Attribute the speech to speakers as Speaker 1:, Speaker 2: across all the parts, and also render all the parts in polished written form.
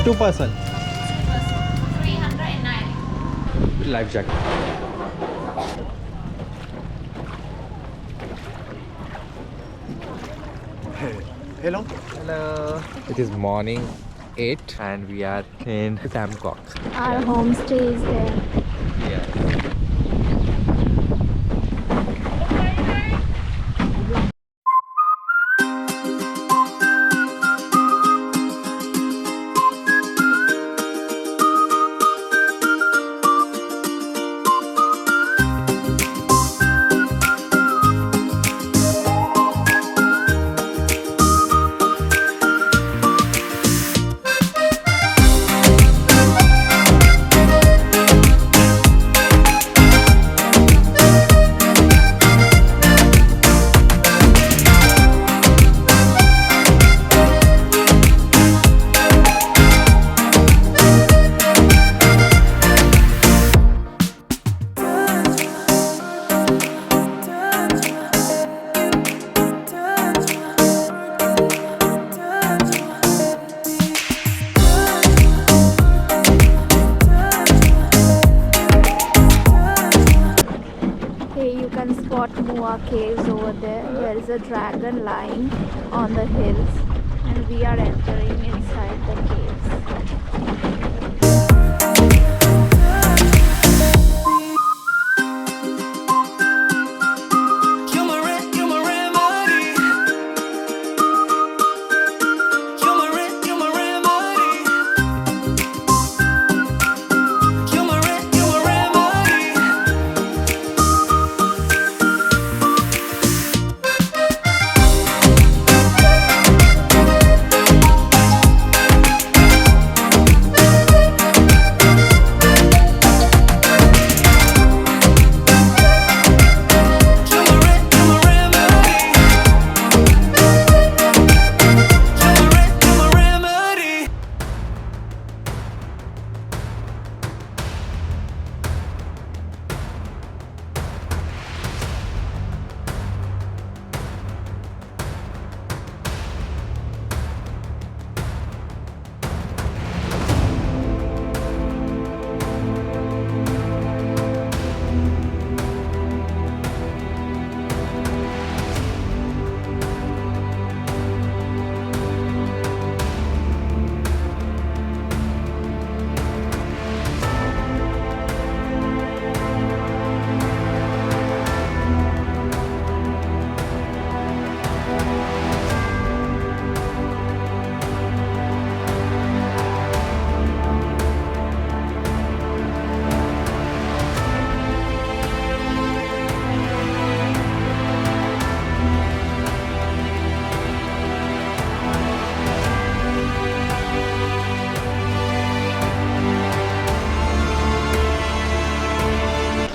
Speaker 1: two person.
Speaker 2: 390.
Speaker 1: Life jacket.
Speaker 2: Hello.
Speaker 1: Hello. It is morning 8 and we are in Tam Coc.
Speaker 3: Our homestay is there.
Speaker 1: Yes.
Speaker 3: Caves over there. There is a dragon lying on the hills, and we are entering inside the caves.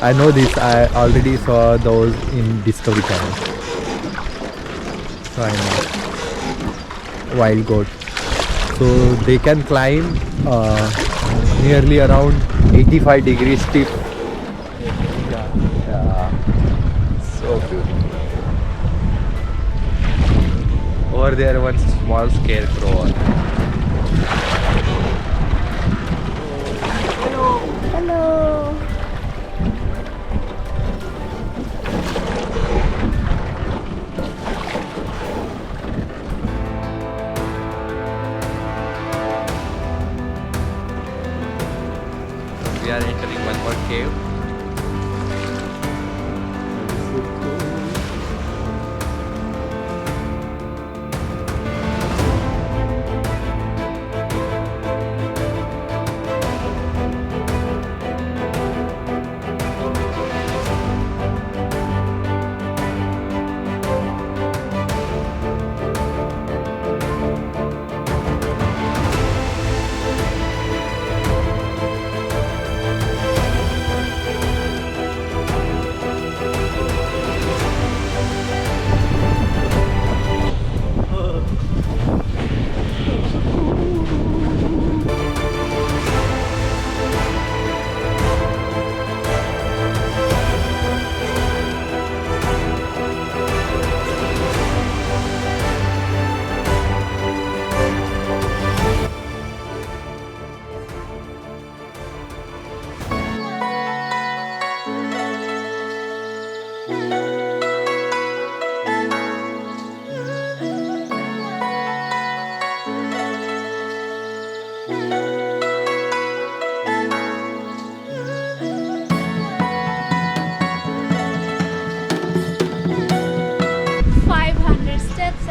Speaker 1: I know this, I already saw those in Discovery Channel. So I know. Wild goat. So they can climb nearly around 85 degrees steep. Yeah. So beautiful. Over there one small scarecrow.
Speaker 3: Hello.
Speaker 1: We are entering one more cave.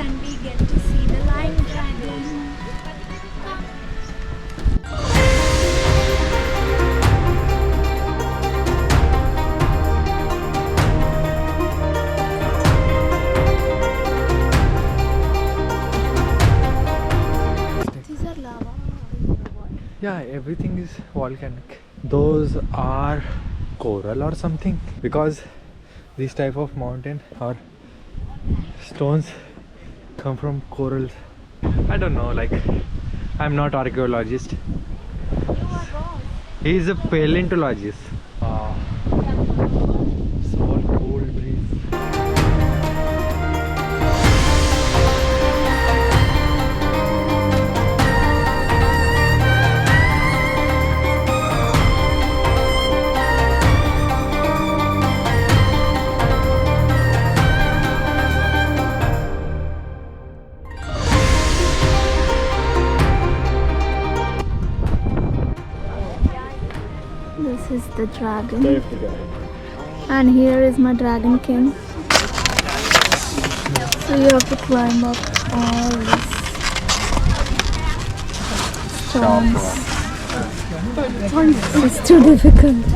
Speaker 3: and we get to see the lion dragon. These are lava.
Speaker 1: Yeah, everything is volcanic. Those are coral or something, because this type of mountain or stones come from corals. I don't know, like, I'm not archaeologist. He is a paleontologist. Small cold breeze.
Speaker 3: This is the dragon. And here is my dragon king. So you have to climb up all these stones. It's too difficult.